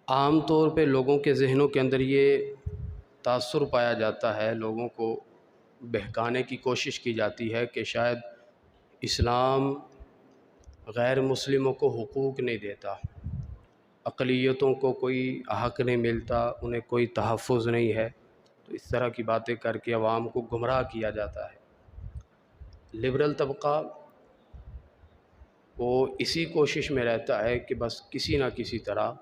عام طور پہ لوگوں کے ذہنوں کے اندر یہ تاثر پایا جاتا ہے، لوگوں کو بہکانے کی کوشش کی جاتی ہے کہ شاید اسلام غیر مسلموں کو حقوق نہیں دیتا، اقلیتوں کو کوئی حق نہیں ملتا، انہیں کوئی تحفظ نہیں ہے، تو اس طرح کی باتیں کر کے عوام کو گمراہ کیا جاتا ہے۔ لبرل طبقہ وہ اسی کوشش میں رہتا ہے کہ بس کسی نہ کسی طرح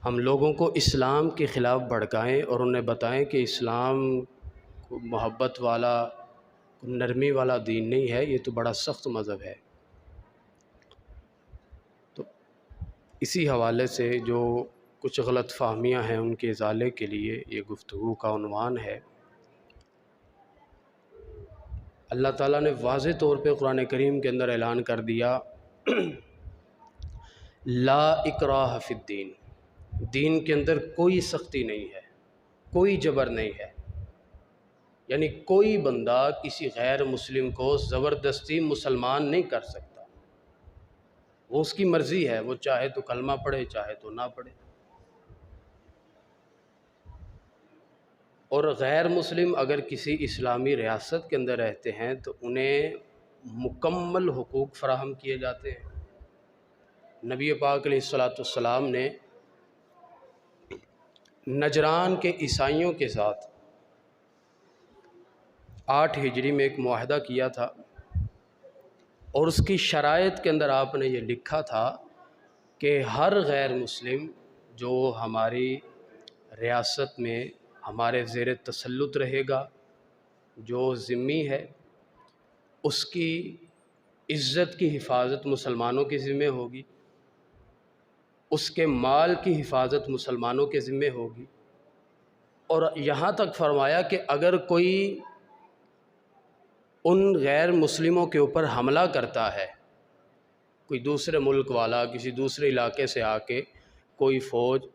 ہم لوگوں کو اسلام کے خلاف بھڑکائیں اور انہیں بتائیں کہ اسلام کو محبت والا، نرمی والا دین نہیں ہے، یہ تو بڑا سخت مذہب ہے۔ تو اسی حوالے سے جو کچھ غلط فہمیاں ہیں ان کے ازالے کے لیے یہ گفتگو کا عنوان ہے۔ اللہ تعالیٰ نے واضح طور پہ قرآن کریم کے اندر اعلان کر دیا لا اکراہ فی الدین، دین کے اندر کوئی سختی نہیں ہے، کوئی جبر نہیں ہے، یعنی کوئی بندہ کسی غیر مسلم کو زبردستی مسلمان نہیں کر سکتا، وہ اس کی مرضی ہے، وہ چاہے تو کلمہ پڑھے چاہے تو نہ پڑھے۔ اور غیر مسلم اگر کسی اسلامی ریاست کے اندر رہتے ہیں تو انہیں مکمل حقوق فراہم کیے جاتے ہیں۔ نبی پاک علیہ السلام نے نجران کے عیسائیوں کے ساتھ 8 ہجری میں ایک معاہدہ کیا تھا، اور اس کی شرائط کے اندر آپ نے یہ لکھا تھا کہ ہر غیر مسلم جو ہماری ریاست میں ہمارے زیر تسلط رہے گا، جو ذمہ ہے، اس کی عزت کی حفاظت مسلمانوں کے ذمہ ہوگی، اس کے مال کی حفاظت مسلمانوں کے ذمہ ہوگی، اور یہاں تک فرمایا کہ اگر کوئی ان غیر مسلموں کے اوپر حملہ کرتا ہے، کوئی دوسرے ملک والا کسی دوسرے علاقے سے آ کے کوئی فوج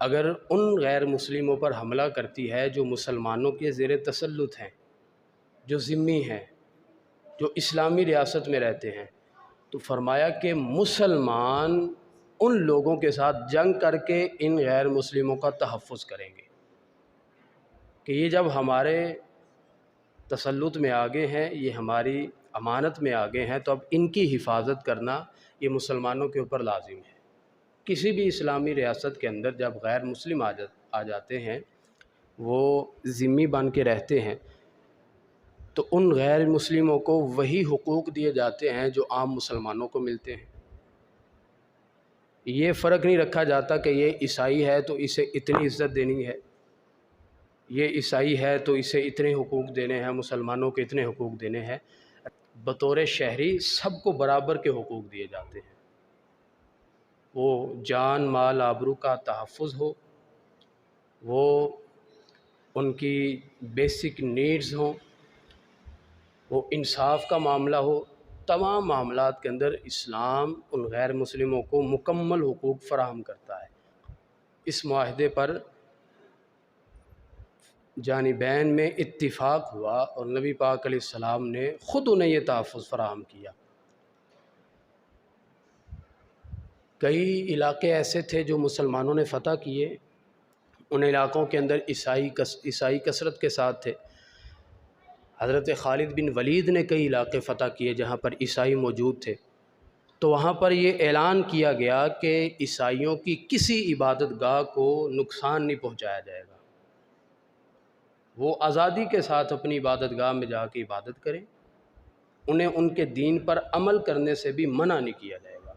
اگر ان غیر مسلموں پر حملہ کرتی ہے جو مسلمانوں کے زیر تسلط ہیں، جو ذمہ ہیں، جو اسلامی ریاست میں رہتے ہیں، تو فرمایا کہ مسلمان ان لوگوں کے ساتھ جنگ کر کے ان غیر مسلموں کا تحفظ کریں گے کہ یہ جب ہمارے تسلط میں آگے ہیں، یہ ہماری امانت میں آگے ہیں، تو اب ان کی حفاظت کرنا یہ مسلمانوں کے اوپر لازم ہے۔ کسی بھی اسلامی ریاست کے اندر جب غیر مسلم آ جاتے ہیں، وہ ذمہ بن کے رہتے ہیں، تو ان غیر مسلموں کو وہی حقوق دیے جاتے ہیں جو عام مسلمانوں کو ملتے ہیں۔ یہ فرق نہیں رکھا جاتا کہ یہ عیسائی ہے تو اسے اتنی عزت دینی ہے، یہ عیسائی ہے تو اسے اتنے حقوق دینے ہیں، مسلمانوں کے اتنے حقوق دینے ہیں۔ بطور شہری سب کو برابر کے حقوق دیے جاتے ہیں، وہ جان مال آبرو کا تحفظ ہو، وہ ان کی بیسک نیڈز ہوں، وہ انصاف کا معاملہ ہو، تمام معاملات کے اندر اسلام ان غیر مسلموں کو مکمل حقوق فراہم کرتا ہے۔ اس معاہدے پر جانبین میں اتفاق ہوا اور نبی پاک علیہ السلام نے خود انہیں یہ تحفظ فراہم کیا۔ کئی علاقے ایسے تھے جو مسلمانوں نے فتح کیے، ان علاقوں کے اندر عیسائی کثرت کے ساتھ تھے۔ حضرت خالد بن ولید نے کئی علاقے فتح کیے جہاں پر عیسائی موجود تھے، تو وہاں پر یہ اعلان کیا گیا کہ عیسائیوں کی کسی عبادت گاہ کو نقصان نہیں پہنچایا جائے گا، وہ آزادی کے ساتھ اپنی عبادت گاہ میں جا کے عبادت کریں، انہیں ان کے دین پر عمل کرنے سے بھی منع نہیں کیا جائے گا۔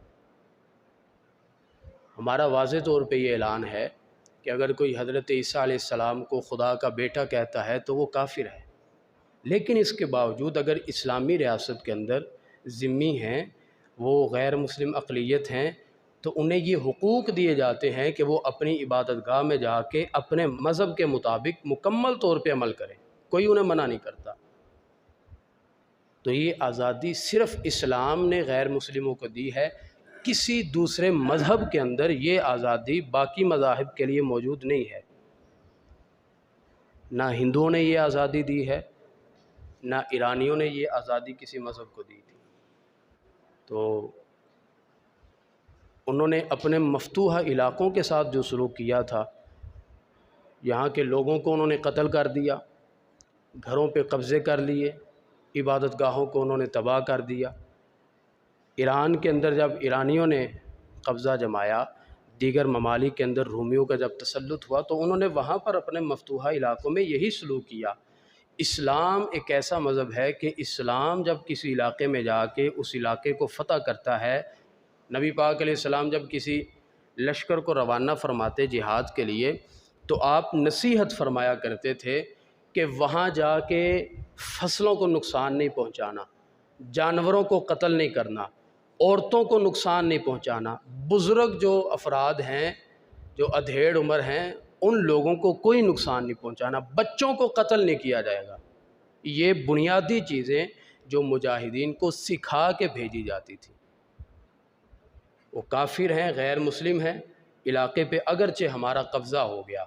ہمارا واضح طور پہ یہ اعلان ہے کہ اگر کوئی حضرت عیسیٰ علیہ السلام کو خدا کا بیٹا کہتا ہے تو وہ کافر ہے، لیکن اس کے باوجود اگر اسلامی ریاست کے اندر ذمہ ہیں، وہ غیر مسلم اقلیت ہیں، تو انہیں یہ حقوق دیے جاتے ہیں کہ وہ اپنی عبادت گاہ میں جا کے اپنے مذہب کے مطابق مکمل طور پہ عمل کریں، کوئی انہیں منع نہیں کرتا۔ تو یہ آزادی صرف اسلام نے غیر مسلموں کو دی ہے، کسی دوسرے مذہب کے اندر یہ آزادی باقی مذاہب کے لیے موجود نہیں ہے۔ نہ ہندوؤں نے یہ آزادی دی ہے، نہ ایرانیوں نے یہ آزادی کسی مذہب کو دی تھی۔ تو انہوں نے اپنے مفتوحہ علاقوں کے ساتھ جو سلوک کیا تھا، یہاں کے لوگوں کو انہوں نے قتل کر دیا، گھروں پہ قبضے کر لیے، عبادت گاہوں کو انہوں نے تباہ کر دیا۔ ایران کے اندر جب ایرانیوں نے قبضہ جمایا، دیگر ممالک کے اندر رومیوں کا جب تسلط ہوا، تو انہوں نے وہاں پر اپنے مفتوحہ علاقوں میں یہی سلوک کیا۔ اسلام ایک ایسا مذہب ہے کہ اسلام جب کسی علاقے میں جا کے اس علاقے کو فتح کرتا ہے، نبی پاک علیہ السلام جب کسی لشکر کو روانہ فرماتے جہاد کے لیے، تو آپ نصیحت فرمایا کرتے تھے کہ وہاں جا کے فصلوں کو نقصان نہیں پہنچانا، جانوروں کو قتل نہیں کرنا، عورتوں کو نقصان نہیں پہنچانا، بزرگ جو افراد ہیں، جو ادھیڑ عمر ہیں، ان لوگوں کو کوئی نقصان نہیں پہنچانا، بچوں کو قتل نہیں کیا جائے گا۔ یہ بنیادی چیزیں جو مجاہدین کو سکھا کے بھیجی جاتی تھی۔ وہ کافر ہیں، غیر مسلم ہیں، علاقے پہ اگرچہ ہمارا قبضہ ہو گیا،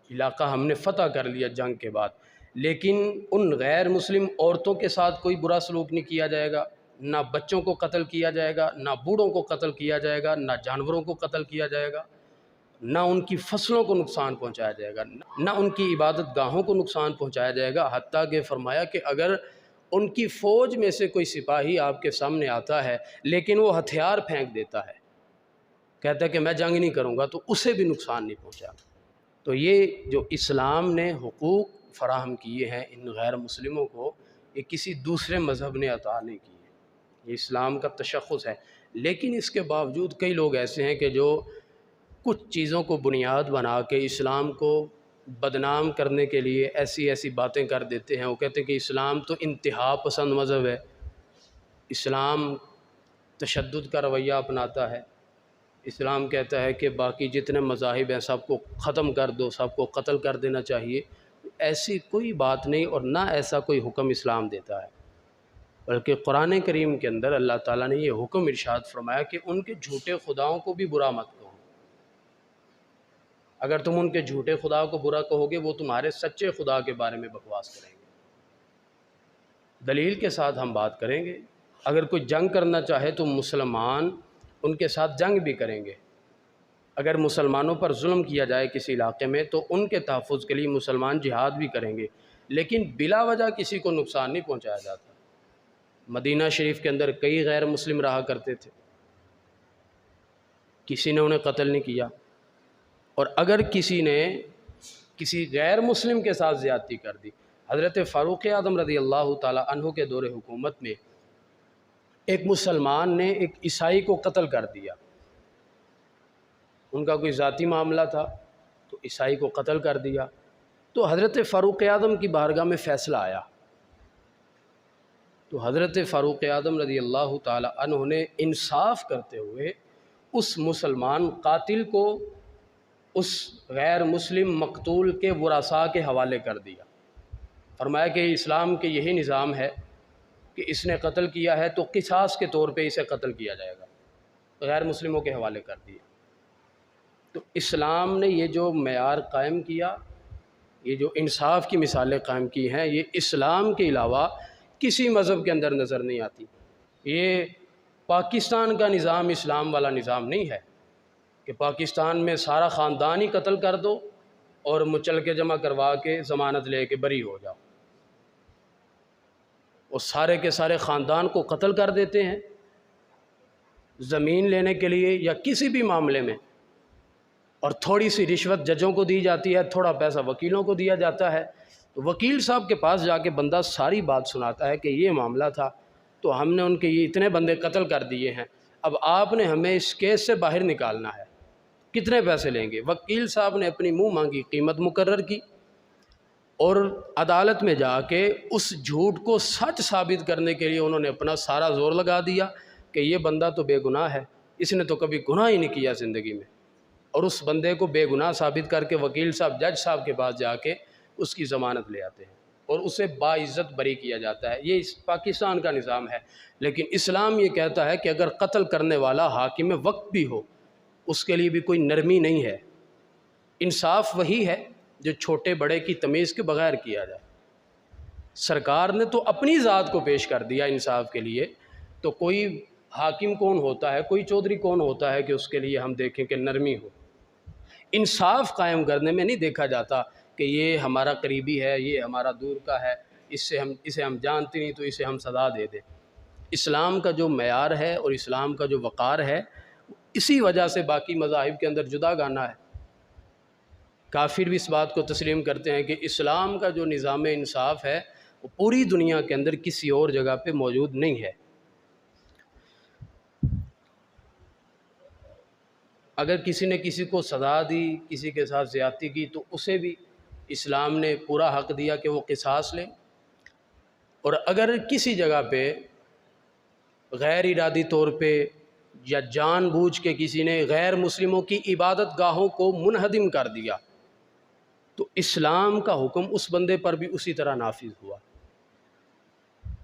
علاقہ ہم نے فتح کر لیا جنگ کے بعد، لیکن ان غیر مسلم عورتوں کے ساتھ کوئی برا سلوک نہیں کیا جائے گا، نہ بچوں کو قتل کیا جائے گا، نہ بوڑھوں کو قتل کیا جائے گا، نہ جانوروں کو قتل کیا جائے گا، نہ ان کی فصلوں کو نقصان پہنچایا جائے گا، نہ ان کی عبادت گاہوں کو نقصان پہنچایا جائے گا۔ حتیٰ کہ فرمایا کہ اگر ان کی فوج میں سے کوئی سپاہی آپ کے سامنے آتا ہے لیکن وہ ہتھیار پھینک دیتا ہے، کہتا ہے کہ میں جنگ نہیں کروں گا، تو اسے بھی نقصان نہیں پہنچا۔ تو یہ جو اسلام نے حقوق فراہم کیے ہیں ان غیر مسلموں کو، یہ کسی دوسرے مذہب نے عطا نہیں کیے، یہ اسلام کا تشخص ہے۔ لیکن اس کے باوجود کئی لوگ ایسے ہیں کہ جو کچھ چیزوں کو بنیاد بنا کے اسلام کو بدنام کرنے کے لیے ایسی ایسی باتیں کر دیتے ہیں۔ وہ کہتے ہیں کہ اسلام تو انتہا پسند مذہب ہے، اسلام تشدد کا رویہ اپناتا ہے، اسلام کہتا ہے کہ باقی جتنے مذاہب ہیں سب کو ختم کر دو، سب کو قتل کر دینا چاہیے۔ ایسی کوئی بات نہیں، اور نہ ایسا کوئی حکم اسلام دیتا ہے، بلکہ قرآن کریم کے اندر اللہ تعالیٰ نے یہ حکم ارشاد فرمایا کہ ان کے جھوٹے خداؤں کو بھی برا مت کہو۔ اگر تم ان کے جھوٹے خدا کو برا کہو گے، وہ تمہارے سچے خدا کے بارے میں بکواس کریں گے۔ دلیل کے ساتھ ہم بات کریں گے۔ اگر کوئی جنگ کرنا چاہے تو مسلمان ان کے ساتھ جنگ بھی کریں گے۔ اگر مسلمانوں پر ظلم کیا جائے کسی علاقے میں تو ان کے تحفظ کے لیے مسلمان جہاد بھی کریں گے، لیکن بلا وجہ کسی کو نقصان نہیں پہنچایا جاتا۔ مدینہ شریف کے اندر کئی غیر مسلم رہا کرتے تھے، کسی نے انہیں قتل نہیں کیا، اور اگر کسی نے کسی غیر مسلم کے ساتھ زیادتی کر دی، حضرت فاروق اعظم رضی اللہ تعالی عنہ کے دور حکومت میں ایک مسلمان نے ایک عیسائی کو قتل کر دیا، ان کا کوئی ذاتی معاملہ تھا تو عیسائی کو قتل کر دیا، تو حضرت فاروق اعظم کی بارگاہ میں فیصلہ آیا، تو حضرت فاروق اعظم رضی اللہ تعالی عنہ نے انصاف کرتے ہوئے اس مسلمان قاتل کو اس غیر مسلم مقتول کے ورثاء کے حوالے کر دیا۔ فرمایا کہ اسلام کے یہی نظام ہے کہ اس نے قتل کیا ہے تو قصاص کے طور پہ اسے قتل کیا جائے گا، غیر مسلموں کے حوالے کر دیا۔ تو اسلام نے یہ جو معیار قائم کیا، یہ جو انصاف کی مثالیں قائم کی ہیں، یہ اسلام کے علاوہ کسی مذہب کے اندر نظر نہیں آتی۔ یہ پاکستان کا نظام اسلام والا نظام نہیں ہے کہ پاکستان میں سارا خاندان ہی قتل کر دو اور مچلکے جمع کروا کے ضمانت لے کے بری ہو جاؤ۔ وہ سارے کے سارے خاندان کو قتل کر دیتے ہیں زمین لینے کے لیے یا کسی بھی معاملے میں، اور تھوڑی سی رشوت ججوں کو دی جاتی ہے، تھوڑا پیسہ وکیلوں کو دیا جاتا ہے، تو وکیل صاحب کے پاس جا کے بندہ ساری بات سناتا ہے کہ یہ معاملہ تھا تو ہم نے ان کے یہ اتنے بندے قتل کر دیے ہیں، اب آپ نے ہمیں اس کیس سے باہر نکالنا ہے، کتنے پیسے لیں گے؟ وکیل صاحب نے اپنی منہ مانگی قیمت مقرر کی، اور عدالت میں جا کے اس جھوٹ کو سچ ثابت کرنے کے لیے انہوں نے اپنا سارا زور لگا دیا کہ یہ بندہ تو بے گناہ ہے، اس نے تو کبھی گناہ ہی نہیں کیا زندگی میں، اور اس بندے کو بے گناہ ثابت کر کے وکیل صاحب جج صاحب کے پاس جا کے اس کی ضمانت لے آتے ہیں اور اسے باعزت بری کیا جاتا ہے۔ یہ پاکستان کا نظام ہے، لیکن اسلام یہ کہتا ہے کہ اگر قتل کرنے والا حاکم وقت بھی ہو، اس کے لیے بھی کوئی نرمی نہیں ہے۔ انصاف وہی ہے جو چھوٹے بڑے کی تمیز کے بغیر کیا جائے۔ سرکار نے تو اپنی ذات کو پیش کر دیا انصاف کے لیے، تو کوئی حاکم کون ہوتا ہے، کوئی چودھری کون ہوتا ہے کہ اس کے لیے ہم دیکھیں کہ نرمی ہو. انصاف قائم کرنے میں نہیں دیکھا جاتا کہ یہ ہمارا قریبی ہے، یہ ہمارا دور کا ہے، اسے ہم جانتے نہیں تو اسے ہم سزا دے دیں. اسلام کا جو معیار ہے اور اسلام کا جو وقار ہے، اسی وجہ سے باقی مذاہب کے اندر جدا گانا ہے. کافر بھی اس بات کو تسلیم کرتے ہیں کہ اسلام کا جو نظام انصاف ہے وہ پوری دنیا کے اندر کسی اور جگہ پہ موجود نہیں ہے. اگر کسی نے کسی کو سزا دی، کسی کے ساتھ زیادتی کی، تو اسے بھی اسلام نے پورا حق دیا کہ وہ قصاص لے. اور اگر کسی جگہ پہ غیر ارادی طور پہ یا جان بوجھ کے کسی نے غیر مسلموں کی عبادت گاہوں کو منہدم کر دیا، تو اسلام کا حکم اس بندے پر بھی اسی طرح نافذ ہوا.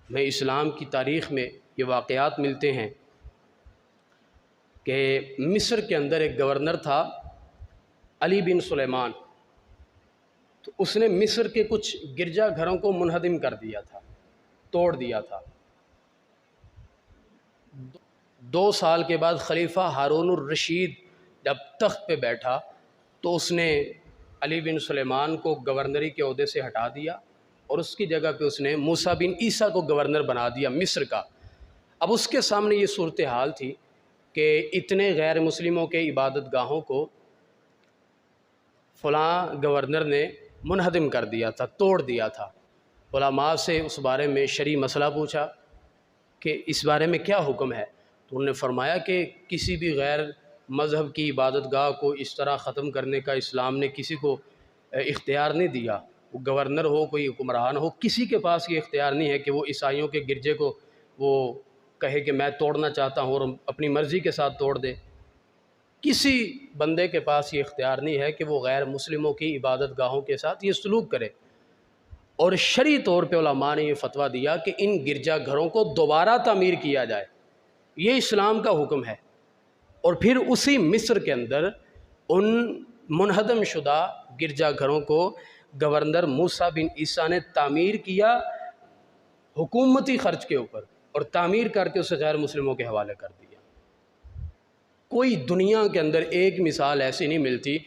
میں اسلام کی تاریخ میں یہ واقعات ملتے ہیں کہ مصر کے اندر ایک گورنر تھا علی بن سلیمان. تو اس نے مصر کے کچھ گرجا گھروں کو منہدم کر دیا تھا، توڑ دیا تھا. 2 سال کے بعد خلیفہ ہارون الرشید جب تخت پہ بیٹھا تو اس نے علی بن سلیمان کو گورنری کے عہدے سے ہٹا دیا اور اس کی جگہ پہ اس نے موسیٰ بن عیسیٰ کو گورنر بنا دیا مصر کا. اب اس کے سامنے یہ صورتحال تھی کہ اتنے غیر مسلموں کے عبادت گاہوں کو فلاں گورنر نے منہدم کر دیا تھا، توڑ دیا تھا. علماء سے اس بارے میں شرعی مسئلہ پوچھا کہ اس بارے میں کیا حکم ہے، تو انہوں نے فرمایا کہ کسی بھی غیر مذہب کی عبادت گاہ کو اس طرح ختم کرنے کا اسلام نے کسی کو اختیار نہیں دیا. وہ گورنر ہو، کوئی حکمران ہو، کسی کے پاس یہ اختیار نہیں ہے کہ وہ عیسائیوں کے گرجے کو وہ کہے کہ میں توڑنا چاہتا ہوں اور اپنی مرضی کے ساتھ توڑ دے. کسی بندے کے پاس یہ اختیار نہیں ہے کہ وہ غیر مسلموں کی عبادت گاہوں کے ساتھ یہ سلوک کرے. اور شرعی طور پہ علماء نے یہ فتویٰ دیا کہ ان گرجا گھروں کو دوبارہ تعمیر کیا جائے، یہ اسلام کا حکم ہے. اور پھر اسی مصر کے اندر ان منہدم شدہ گرجا گھروں کو گورنر موسیٰ بن عیسیٰ نے تعمیر کیا حکومتی خرچ کے اوپر، اور تعمیر کر کے اسے غیر مسلموں کے حوالے کر دیا. کوئی دنیا کے اندر ایک مثال ایسی نہیں ملتی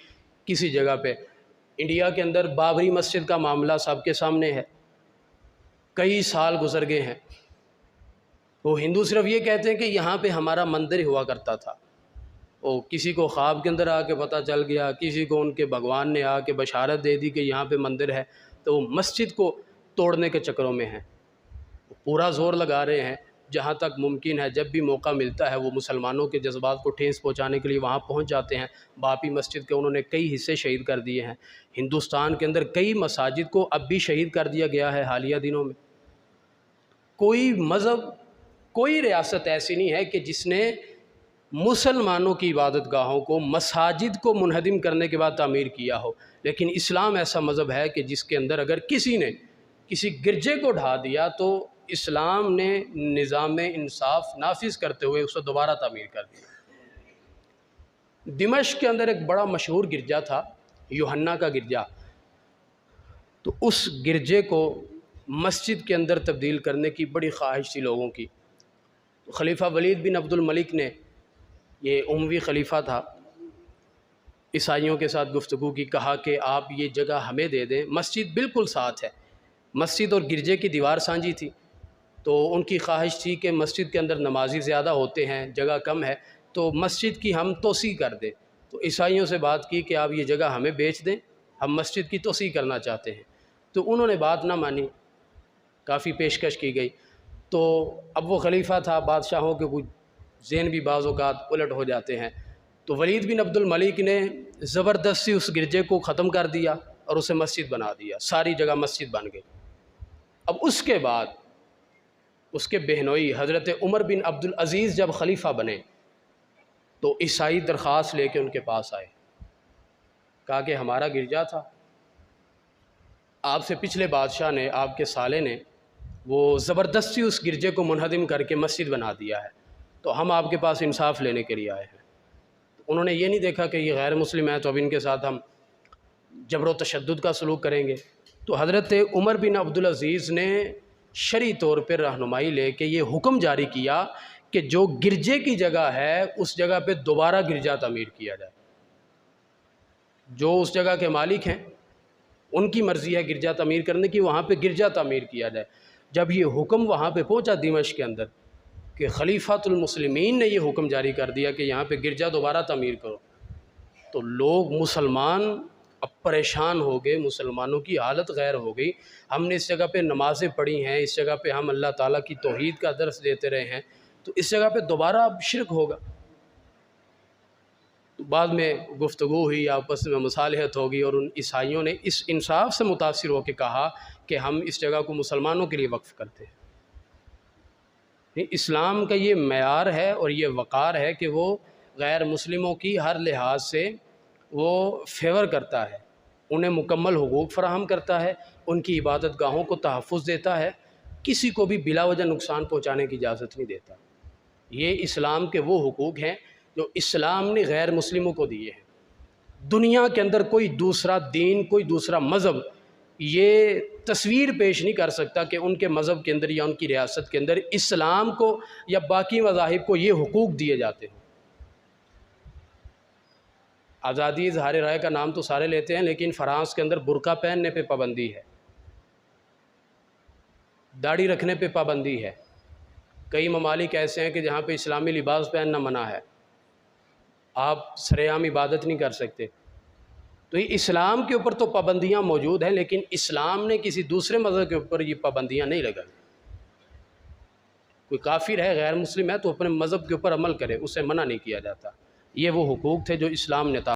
کسی جگہ پہ. انڈیا کے اندر بابری مسجد کا معاملہ سب کے سامنے ہے، کئی سال گزر گئے ہیں. وہ ہندو صرف یہ کہتے ہیں کہ یہاں پہ ہمارا مندر ہوا کرتا تھا. وہ کسی کو خواب کے اندر آ کے پتہ چل گیا، کسی کو ان کے بھگوان نے آ کے بشارت دے دی کہ یہاں پہ مندر ہے، تو وہ مسجد کو توڑنے کے چکروں میں ہیں. پورا زور لگا رہے ہیں جہاں تک ممکن ہے، جب بھی موقع ملتا ہے وہ مسلمانوں کے جذبات کو ٹھیس پہنچانے کے لیے وہاں پہنچ جاتے ہیں. باپی مسجد کے انہوں نے کئی حصے شہید کر دیے ہیں. ہندوستان کے اندر کئی مساجد کو اب بھی شہید کر دیا گیا ہے حالیہ دنوں میں. کوئی مذہب، کوئی ریاست ایسی نہیں ہے کہ جس نے مسلمانوں کی عبادت گاہوں کو، مساجد کو منہدم کرنے کے بعد تعمیر کیا ہو. لیکن اسلام ایسا مذہب ہے کہ جس کے اندر اگر کسی نے کسی گرجے کو ڈھا دیا تو اسلام نے نظام انصاف نافذ کرتے ہوئے اسے دوبارہ تعمیر کر دیا. دمشق کے اندر ایک بڑا مشہور گرجا تھا، یوحنا کا گرجا. تو اس گرجے کو مسجد کے اندر تبدیل کرنے کی بڑی خواہش تھی لوگوں کی. تو خلیفہ ولید بن عبد الملک نے، یہ اموی خلیفہ تھا، عیسائیوں کے ساتھ گفتگو کی، کہا کہ آپ یہ جگہ ہمیں دے دیں. مسجد بالکل ساتھ ہے، مسجد اور گرجے کی دیوار سانجھی تھی. تو ان کی خواہش تھی کہ مسجد کے اندر نمازی زیادہ ہوتے ہیں، جگہ کم ہے، تو مسجد کی ہم توسیع کر دیں. تو عیسائیوں سے بات کی کہ آپ یہ جگہ ہمیں بیچ دیں، ہم مسجد کی توسیع کرنا چاہتے ہیں. تو انہوں نے بات نہ مانی، کافی پیشکش کی گئی. تو اب وہ خلیفہ تھا، بادشاہوں کے کچھ ذہن بھی بعض اوقات الٹ ہو جاتے ہیں. تو ولید بن عبد الملک نے زبردستی اس گرجے کو ختم کر دیا اور اسے مسجد بنا دیا، ساری جگہ مسجد بن گئی. اب اس کے بعد اس کے بہنوئی حضرت عمر بن عبد العزیز جب خلیفہ بنے تو عیسائی درخواست لے کے ان کے پاس آئے، کہا کہ ہمارا گرجا تھا، آپ سے پچھلے بادشاہ نے، آپ کے سالے نے وہ زبردستی اس گرجے کو منہدم کر کے مسجد بنا دیا ہے، تو ہم آپ کے پاس انصاف لینے کے لیے آئے ہیں. انہوں نے یہ نہیں دیکھا کہ یہ غیر مسلم ہے تو اب ان کے ساتھ ہم جبر و تشدد کا سلوک کریں گے. تو حضرت عمر بن عبد العزیز نے شرعی طور پر رہنمائی لے کے یہ حکم جاری کیا کہ جو گرجے کی جگہ ہے اس جگہ پہ دوبارہ گرجا تعمیر کیا جائے. جو اس جگہ کے مالک ہیں ان کی مرضی ہے گرجا تعمیر کرنے کی، وہاں پہ گرجا تعمیر کیا جائے. جب یہ حکم وہاں پہ پہنچا دمشق کے اندر کہ خلیفۃ المسلمین نے یہ حکم جاری کر دیا کہ یہاں پہ گرجا دوبارہ تعمیر کرو، تو لوگ مسلمان اب پریشان ہو گئے، مسلمانوں کی حالت غیر ہو گئی. ہم نے اس جگہ پہ نمازیں پڑھی ہیں، اس جگہ پہ ہم اللہ تعالیٰ کی توحید کا درس دیتے رہے ہیں، تو اس جگہ پہ دوبارہ اب شرک ہوگا. تو بعد میں گفتگو ہوئی، آپس میں مصالحت ہوگی، اور ان عیسائیوں نے اس انصاف سے متاثر ہو کے کہا کہ ہم اس جگہ کو مسلمانوں کے لیے وقف کرتے ہیں. اسلام کا یہ معیار ہے اور یہ وقار ہے کہ وہ غیر مسلموں کی ہر لحاظ سے وہ فیور کرتا ہے، انہیں مکمل حقوق فراہم کرتا ہے، ان کی عبادت گاہوں کو تحفظ دیتا ہے، کسی کو بھی بلا وجہ نقصان پہنچانے کی اجازت نہیں دیتا. یہ اسلام کے وہ حقوق ہیں جو اسلام نے غیر مسلموں کو دیے ہیں. دنیا کے اندر کوئی دوسرا دین، کوئی دوسرا مذہب یہ تصویر پیش نہیں کر سکتا کہ ان کے مذہب کے اندر یا ان کی ریاست کے اندر اسلام کو یا باقی مذاہب کو یہ حقوق دیے جاتے ہیں. آزادی اظہار رائے کا نام تو سارے لیتے ہیں، لیکن فرانس کے اندر برقع پہننے پہ پابندی ہے، داڑھی رکھنے پہ پابندی ہے. کئی ممالک ایسے ہیں کہ جہاں پہ اسلامی لباس پہننا منع ہے، آپ سر عام عبادت نہیں کر سکتے. تو یہ اسلام کے اوپر تو پابندیاں موجود ہیں، لیکن اسلام نے کسی دوسرے مذہب کے اوپر یہ پابندیاں نہیں لگائی. کوئی کافر ہے، غیر مسلم ہے، تو اپنے مذہب کے اوپر عمل کرے، اسے منع نہیں کیا جاتا. یہ وہ حقوق تھے جو اسلام نے